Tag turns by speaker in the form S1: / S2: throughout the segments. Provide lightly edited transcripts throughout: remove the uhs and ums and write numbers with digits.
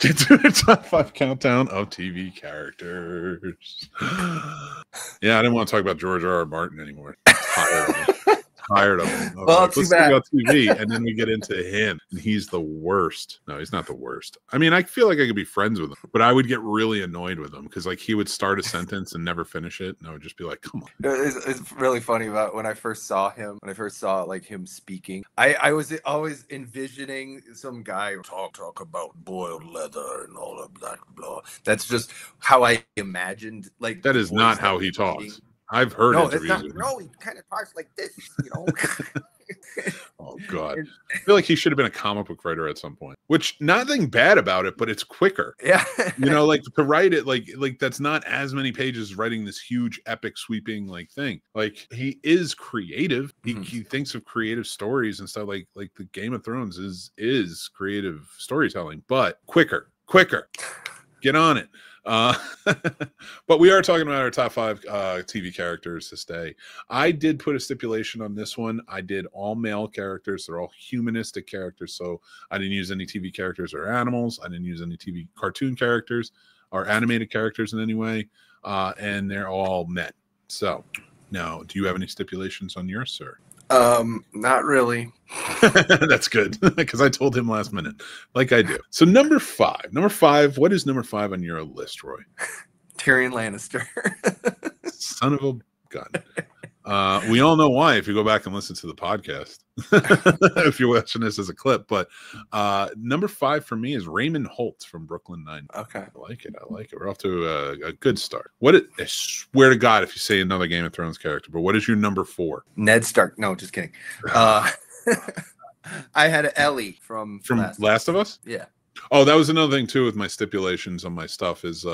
S1: Get to the top 5 countdown of TV characters. Yeah, I didn't want to talk about George R.R. Martin anymore. Tired of him.
S2: Well,
S1: let's talk about TV, and then we get into him, and he's the worst. No, he's not the worst. I mean, I feel like I could be friends with him, but I would get really annoyed with him because, like, he would start a sentence and never finish it, and I would just be like, "Come on."
S2: It's really funny about when I first saw him. When I first saw like him speaking, I was always envisioning some guy talk about boiled leather and all of that blah. That's just how I imagined. Like
S1: that is not how he talks. I've heard interviews.
S2: No, he kind of talks like this, you know.
S1: Oh God, I feel like he should have been a comic book writer at some point. Which, nothing bad about it, but it's quicker.
S2: Yeah,
S1: you know, like to write it, like that's not as many pages writing this huge, epic, sweeping like thing. Like he is creative. He thinks of creative stories and stuff. Like the Game of Thrones is creative storytelling, but quicker. Get on it. But we are talking about our top 5 TV characters to stay. I did put a stipulation on this one. I did all male characters. They're all humanistic characters, so I didn't use any TV characters or animals. I didn't use any TV cartoon characters or animated characters in any way, and they're all men. So now, do you have any stipulations on yours, sir?
S2: Not really.
S1: That's good, because I told him last minute, like I do. So number 5. What is number 5 on your list, Roy?
S2: Tyrion Lannister.
S1: Son of a gun. We all know why if you go back and listen to the podcast. If you're watching this as a clip, but number 5 for me is Raymond Holt from Brooklyn Nine.
S2: Okay,
S1: I like it. We're off to a good start. I swear to God, if you say another Game of Thrones character, but what is your number 4?
S2: Ned Stark. No, just kidding. I had Ellie from
S1: Last of Us.
S2: Yeah.
S1: Oh, that was another thing too with my stipulations on my stuff is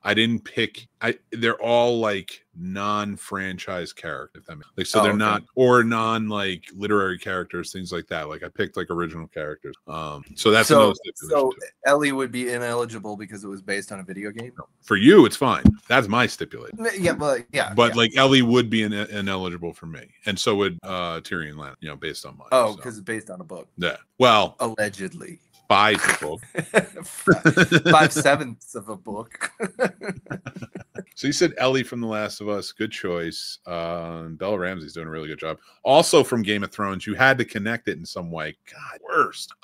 S1: I didn't pick. They're all like non-franchise characters. Like so, they're not or like literary characters, things like that. Like I picked like original characters. So that's another stipulation. So
S2: too. Ellie would be ineligible because it was based on a video game.
S1: For you, it's fine. That's my stipulation.
S2: Yeah,
S1: but like Ellie would be ineligible for me, and so would Tyrion Lannister. Based on mine.
S2: Oh, because it's based on a book.
S1: Yeah. Well,
S2: allegedly.
S1: By the book.
S2: 5/7 of a book.
S1: So you said Ellie from The Last of Us, good choice. Bella Ramsey's doing a really good job. Also from Game of Thrones, you had to connect it in some way. God, worst.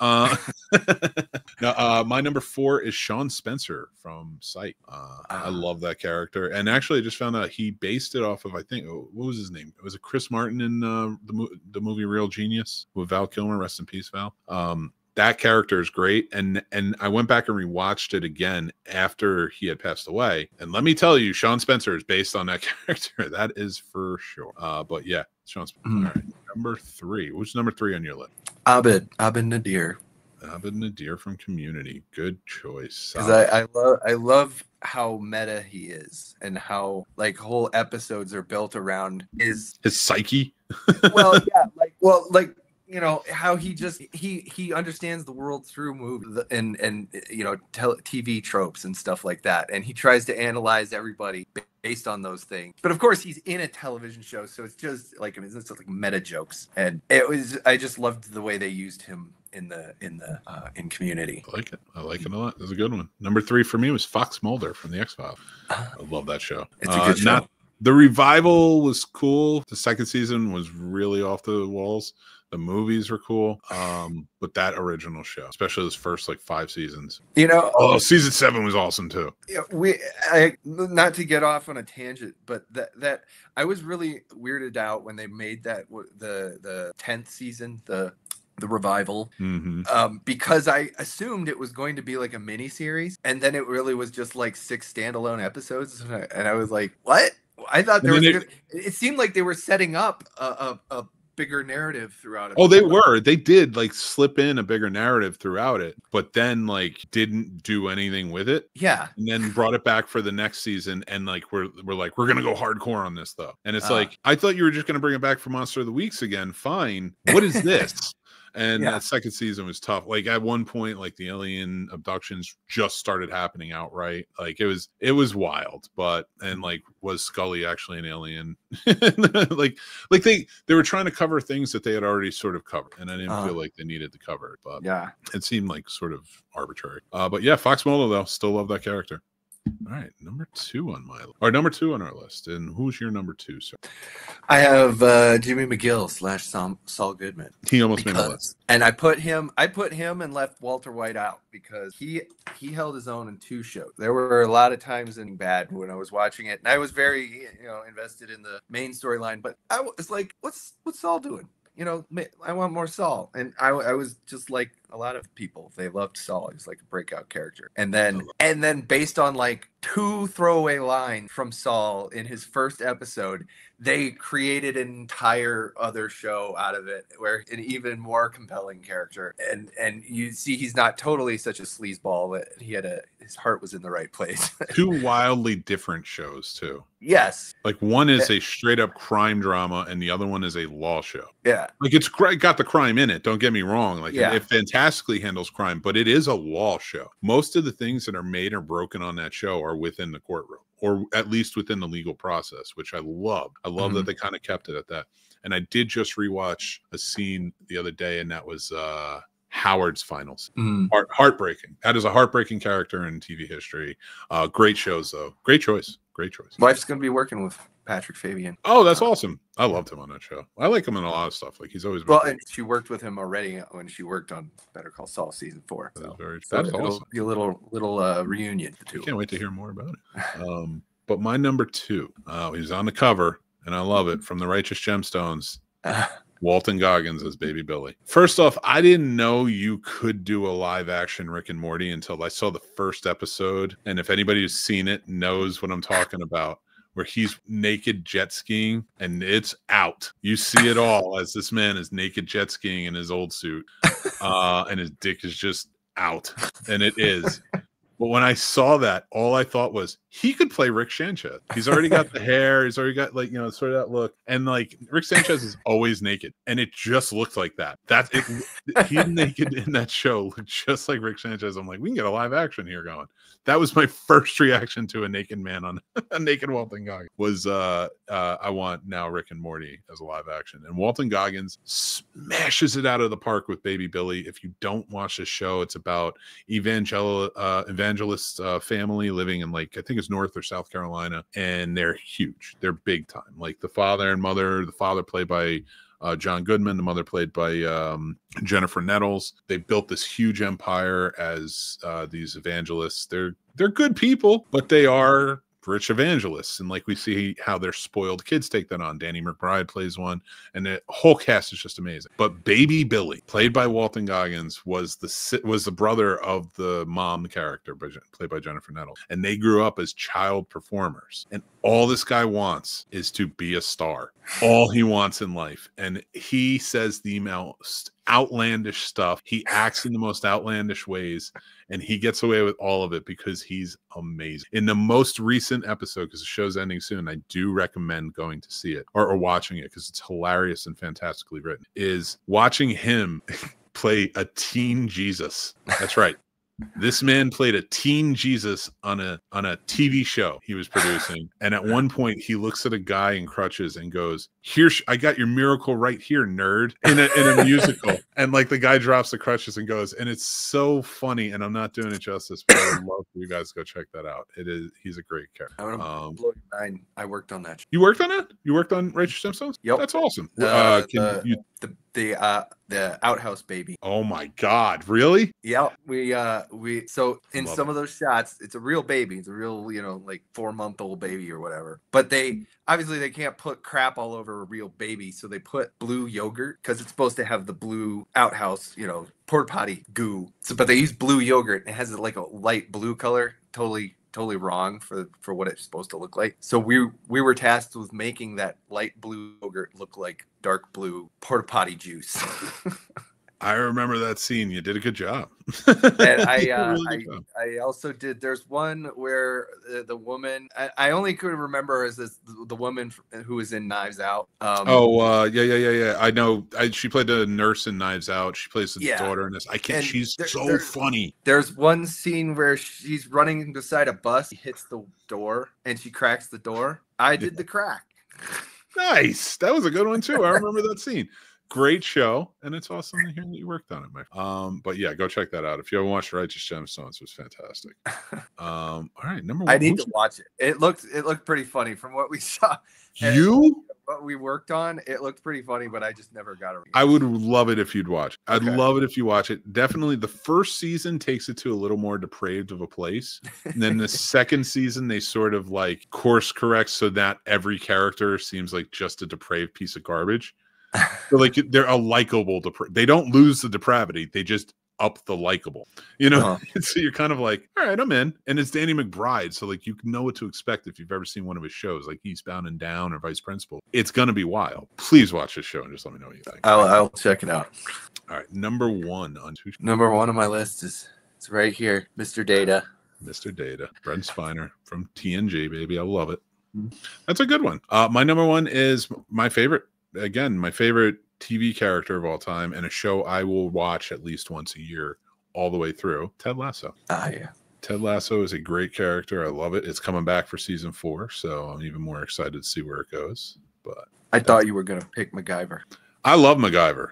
S1: Now, my number 4 is Sean Spencer from Sight. I love that character, and actually, I just found out he based it off of, I think, what was his name? Was it Chris Martin in the movie Real Genius with Val Kilmer? Rest in peace, Val. That character is great, and I went back and rewatched it again after he had passed away, and let me tell you, Sean Spencer is based on that character. That is for sure. But yeah, Sean Spencer. All right, number 3. What's number 3 on your list?
S2: Abed Nadir.
S1: Abed Nadir from Community. Good choice.
S2: Because I love how meta he is, and how like whole episodes are built around his
S1: psyche.
S2: Well, yeah, like. You know how he understands the world through movies and TV tropes and stuff like that, and he tries to analyze everybody based on those things. But of course, he's in a television show, so it's just like it's like meta jokes, and I just loved the way they used him in Community.
S1: I like it a lot. It was a good one. Number 3 for me was Fox Mulder from the X-Files. I love that show.
S2: It's a good show.
S1: The revival was cool. The second season was really off the walls. The movies were cool, but that original show, especially those first like 5 seasons. Season 7 was awesome too.
S2: Yeah, not to get off on a tangent, but that I was really weirded out when they made that the 10th season, the revival, because I assumed it was going to be like a mini series, and then it really was just like 6 standalone episodes, and I was like, what? I thought it seemed like they were setting up a bigger narrative throughout it.
S1: Oh, they did like slip in a bigger narrative throughout it, but then like didn't do anything with it.
S2: Yeah.
S1: And then brought it back for the next season, and like we're gonna go hardcore on this though. And it's like, I thought you were just gonna bring it back for Monster of the Weeks again. Fine. What is this? And that second season was tough. Like at one point, like the alien abductions just started happening outright. Like it was wild. But and like, was Scully actually an alien? like they were trying to cover things that they had already sort of covered, and I didn't feel like they needed to cover it. But it seemed like sort of arbitrary. But yeah, Fox Mulder though, still love that character. All right, number two on our list. And who's your number two, sir?
S2: I have Jimmy McGill / Saul Goodman.
S1: He almost made my list.
S2: And I put him and left Walter White out because he held his own in 2 shows. There were a lot of times in bad when I was watching it, and I was very invested in the main storyline. But I was like, what's Saul doing? I want more Saul. And I was just like a lot of people. They loved Saul. He was like a breakout character. And then based on like 2 throwaway lines from Saul in his first episode, they created an entire other show out of it, where an even more compelling character. And you see he's not totally such a sleazeball, but his heart was in the right place.
S1: 2 wildly different shows too.
S2: Yes.
S1: Like one is a straight up crime drama and the other one is a law show.
S2: Yeah.
S1: Like it's got the crime in it. Don't get me wrong. Like it fantastically handles crime, but it is a law show. Most of the things that are made or broken on that show are within the courtroom, or at least within the legal process, which I love. I love that they kind of kept it at that. And I did just rewatch a scene the other day, and that was Howard's final scene. Heartbreaking. That is a heartbreaking character in TV history. Great shows though. Great choice.
S2: Wife's gonna be working with Patrick Fabian.
S1: Oh, that's awesome. I loved him on that show. I like him in a lot of stuff. Like he's always been
S2: and she worked with him already when she worked on Better Call Saul season 4.
S1: That's awesome.
S2: Be a little reunion. The 2.
S1: I can't wait to hear more about it. But my number 2, he's on the cover, and I love it, from the Righteous Gemstones. Walton Goggins as Baby Billy. First off, I didn't know you could do a live action Rick and Morty until I saw the first episode. And if anybody who's seen it knows what I'm talking about, where he's naked jet skiing, and it's out. You see it all as this man is naked jet skiing in his old suit, and his dick is just out, and it is. But when I saw that, all I thought was he could play Rick Sanchez. He's already got the hair. He's already got sort of that look. And like Rick Sanchez is always naked, and it just looked like that. He's naked in that show, looked just like Rick Sanchez. I'm like, we can get a live action here going. That was my first reaction to a naked man on a naked Walton Goggins. Was I want now Rick and Morty as a live action, and Walton Goggins smashes it out of the park with Baby Billy. If you don't watch the show, it's about evangelist family living in, like, I think it's North or South Carolina, and they're huge. They're big time. Like the father and mother. The father played by John Goodman, the mother played by Jennifer Nettles. They built this huge empire as these evangelists. They're good people, but they are rich evangelists, and like we see how their spoiled kids take that on. Danny McBride plays one, and the whole cast is just amazing. But Baby Billy, played by Walton Goggins, was the brother of the mom character, played by Jennifer Nettles, and they grew up as child performers. And all this guy wants is to be a star. All he wants in life, and he says the most outlandish stuff. He acts in the most outlandish ways, and he gets away with all of it because he's amazing. In the most recent episode, because the show's ending soon, I do recommend going to see it or watching it because it's hilarious and fantastically written, is watching him play a teen Jesus. That's right. This man played a teen Jesus on a TV show he was producing. And at one point he looks at a guy in crutches and goes, "Here, I got your miracle right here, nerd," in a musical. And like the guy drops the crutches and goes, and it's so funny. And I'm not doing it justice, but I would love for you guys to go check that out. He's a great character.
S2: I'm gonna blow your mind. I worked on that.
S1: You worked on it? You worked on Righteous Gemstones?
S2: Yep.
S1: That's awesome.
S2: The outhouse baby.
S1: Oh my God, really?
S2: Yeah, we so in some of those shots, it's a real baby. It's a real, like 4-month-old baby or whatever. But they can't put crap all over a real baby, so they put blue yogurt because it's supposed to have the blue outhouse, porta potty goo. So, but they use blue yogurt. It has like a light blue color. Totally wrong for what it's supposed to look like. So we were tasked with making that light blue yogurt look like dark blue porta potty juice.
S1: I remember that scene. You did a good job.
S2: And I also did. There's one where the woman. I only could remember as the woman who was in Knives Out.
S1: Yeah. I know. She played a nurse in Knives Out. She plays the daughter in this. I can't. She's so funny.
S2: There's one scene where she's running beside a bus. She hits the door and she cracks the door. I did the crack.
S1: Nice. That was a good one too. I remember that scene. Great show, and it's awesome to hear that you worked on it, Mike. But yeah, go check that out. If you haven't watched Righteous Gemstones, it was fantastic. All right, number one.
S2: I need to watch it. It looked pretty funny from what we saw. What we worked on, it looked pretty funny, but I just never got it.
S1: I would love it if you'd watch. I'd love it if you watch it. Definitely, the first season takes it to a little more depraved of a place. And then the second season, they sort of like course correct so that every character seems like just a depraved piece of garbage. So like they're a likable. They don't lose the depravity. They just up the likable. You know, so you're kind of like, all right, I'm in. And it's Danny McBride, so like you know what to expect if you've ever seen one of his shows, like Eastbound and Down or Vice Principal. It's gonna be wild. Please watch this show and just let me know what you think.
S2: I'll check it out.
S1: All right, number one on
S2: my list is it's right here, Mr. Data.
S1: Mr. Data, Brent Spiner from TNG, baby. I love it. That's a good one. My number one is my favorite. Again, my favorite TV character of all time and a show I will watch at least once a year all the way through. Ted Lasso.
S2: Yeah.
S1: Ted Lasso is a great character. I love it. It's coming back for season 4, so I'm even more excited to see where it goes. But
S2: I thought you were going to pick MacGyver.
S1: I love MacGyver.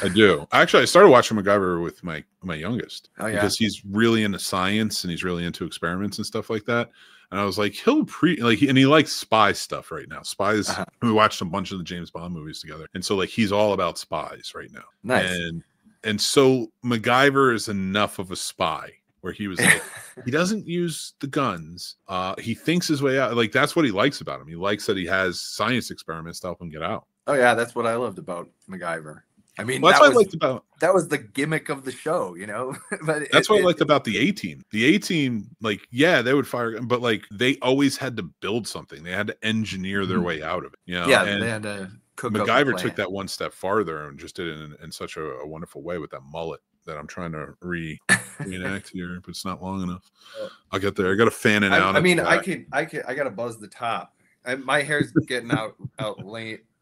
S1: I do. Actually, I started watching MacGyver with my youngest.
S2: Oh, yeah.
S1: Because he's really into science and he's really into experiments and stuff like that. And I was like, and he likes spy stuff right now. Spies. We watched a bunch of the James Bond movies together, and so like he's all about spies right now.
S2: Nice.
S1: And so MacGyver is enough of a spy where he was like, he doesn't use the guns. He thinks his way out. Like that's what he likes about him. He likes that he has science experiments to help him get out.
S2: Oh yeah, that's what I loved about MacGyver. I mean,
S1: well, that's what I liked about
S2: that was the gimmick of the show, you know. But
S1: that's what I liked about the A-Team. The A-Team, like, yeah, they would fire, but like they always had to build something. They had to engineer their way out of it. You know?
S2: Yeah,
S1: and
S2: they had to cook.
S1: MacGyver took that one step farther and just did it in such a wonderful way with that mullet that I'm trying to reenact here, but it's not long enough. I'll get there. I got to fan it out.
S2: I mean, I got to buzz the top. My hair's getting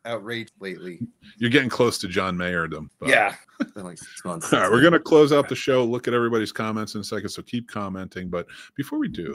S2: outraged lately.
S1: You're getting close to John Mayerdom.
S2: Yeah. Been like 6 months.
S1: All right, we're going to close out the show, look at everybody's comments in a second, so keep commenting. But before we do,